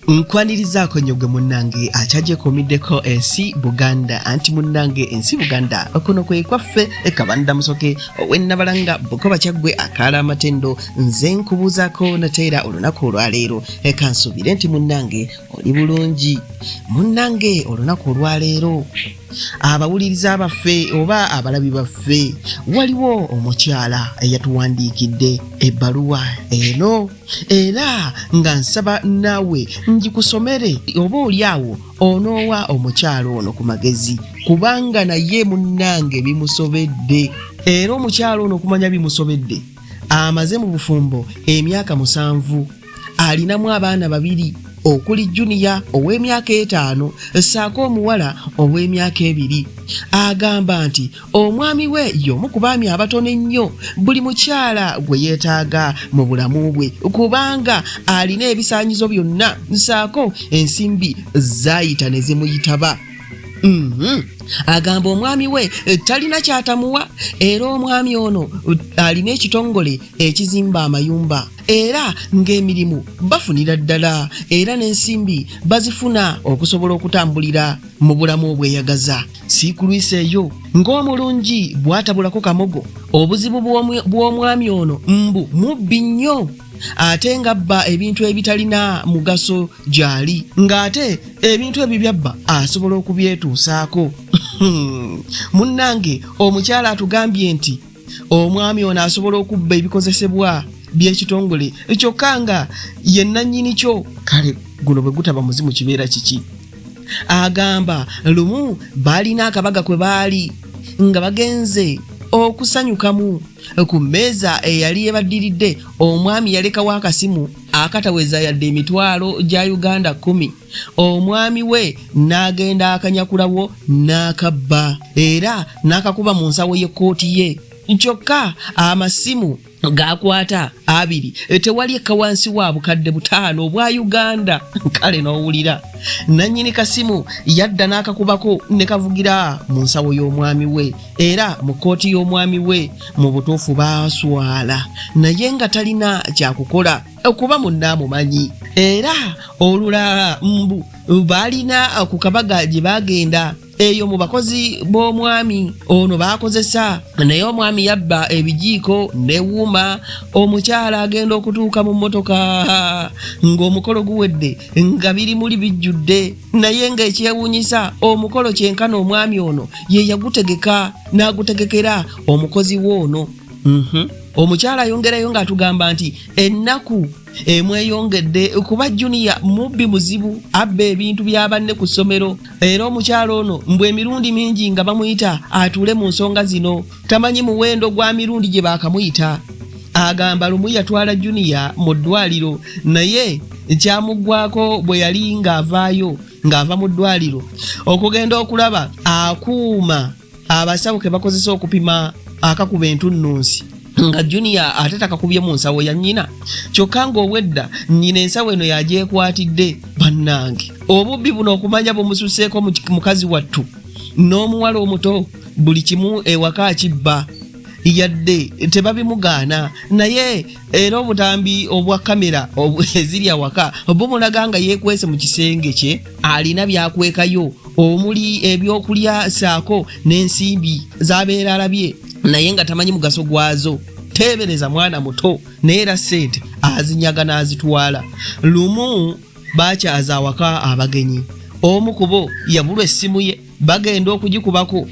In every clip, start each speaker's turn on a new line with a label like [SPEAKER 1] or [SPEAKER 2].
[SPEAKER 1] Nkwanirizaako nyogwe munnange akyajje komiddeko ensi Buganda anti munnange ensi Buganda okuno kwe kwaffe Kabanda Musoke ow'ennabalanga Bukoba Kyaggwe akaala amatendo nze nkubuuzaako nateera olunaku olwaleero kansuubire nti munnange oli bulungi munnange olunaku olwaleero abawuliriza baffe oba abalabi baffe waliwo omukyala eyatuwandiikidde ebbaluwa eno era nga nsaba naawe ngikusomere oba oliawo onoowa omukyala ono ku magezi kubanga naye munnange bimusobedde era omukyala ono okumanya bimusobedde amaze mu bufumbo emyaka 7 alinamu abaana 2 okuli Junior ow'emyaka 5 ssaako omuwala ow'emyaka 2 agamba nti omwami we y'omu ku baami abatono ennyo buli mukyala gwe yeetaaga mu bulamu bwe kubanga alina ebisaanyizo byonna ssaako ensimbi zaayita ne zimuyitaba. Agamba omwami we talina kyatamuwa era omwami ono alina ekitongole ekizimba amayumba era ng'emirimu bafunira ddala era n'ensimbi bazifuna okusobola okutambulira mu bulamu obweyagaza. Sikulwisa eyo ng'omulungi bwatabulako kamogo obuzibu bw'omwami ono mubbi nnyo ate ngabba ebintu ebitalina mugaso gyali ng'ate ebintu ebyo byabba asobola okubyetuusaako. Munnange omukyala atugambye nti omwami ono asobola okubba ebikozesebwa by'ekitongole kyokka nga ye nannyini kyo. Kale guno bwe gutaba muzimu kibeera kiki? Agamba lumu balina akabaga kwe baali nga bagenze okusanyukamu ku mmeeza eyali ebaddiridde omwami yalekawo akasimu akataweza yadde emitwalo gya Uganda 10. Omwami we n'agenda akanyakulawo n'akabba era n'akakuba mu nsawo y'ekkooti ye kyokka amasimu gakwata 2 tewali ekawansi wa bukadde 5 obwa Uganda. Kale n'owulira nannyini kasimu yadda n'akakubako ne kavugira mu nsawo y'omwami we era mu kkooti y'omwami we mu butuufu baaswala naye nga talina kyakukola kuba munnaamumanyi era olulala balina ku kabaga gye bagenda eyo mu bakozi b'omwami ono bakozesa naye omwami yabba ebijiiko ne wuuma omukyala agenda okutuuka mu mmotoka ng'omukolo guwedde nga biri muli bijjudde naye ng'ekyewuunyisa omukolo kyenkana omwami ono ye yagutegeka n'agutegekera omukozi w'ono. Omukyala ayongerayo ng'atugamba nti ennaku emweyongedde kuba Junior mubbi muzibu abba ebintu by'abanne ku ssomero era omukyala ono mbwe emirundi mingi nga bamuyita atuule mu nsonga zino tamanyi muwendo gwa mirundi gye baakamuyita. Agamba lumu yatwala Junior mu ddwaliro naye kyamuggwako bwe yali ng'ava mu ddwaliro okugenda okulaba akuuma abasawo ke bakozesa okupima akakuba entunnunsi nga Junior ate takakubye mu nsawo ya nnyina kyokka ng'owedda nnyina ensawo eno yagyekwatidde. Bannange obubbi buno okumanya bumususeeko mukazi wattu n'omuwala omuto buli kimu ewaka akibba yadde tebabimugaana naye era obutambi obwa kamera eziri awaka bumulaga nga yeekwese mu kisenge kye alina byakwekayo omuli ebyokulya saako n'ensimbi z'abeera alabye naye nga tamanyi mugaso gwazo. Teebereza mwana muto naye era ssente azinyaga n'azitwala. Lumu bakyaza awaka abagenyi omu ku bo yabulwa essimu ye bagenda okugikubako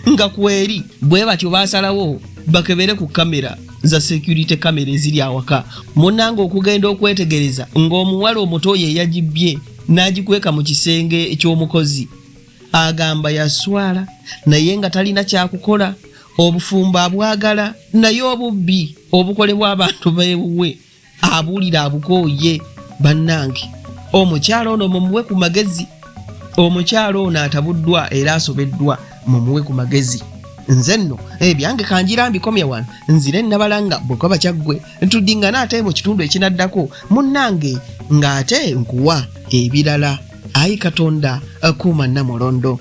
[SPEAKER 1] nga kweri bwe batyo baasalawo bakebere ku kamera za security kamera eziri awaka. Munnange okugenda okwetegereza ng'omuwala omuto ye yagibbye n'agikweka mu kisenge ky'omukozi. Agamba yaswala naye nga talina kyakukola obufumbo abwagala naye obubbi obukolebwa abantu beewuwe abuulira abukooye. Bannange omukyala ono mumuwe ku magezi. Omukyala ono atabuddwa era asobeddwa mumuwe ku magezi. Nze nno ebyange kanjira mbikomya wano nzire nnabalanga Bukoba Kyaggwe tuddingana ate mu kitundu ekinaddako munnange ng'ate nkuwa ebirala. Ayi Katonda akuuma Namulondo.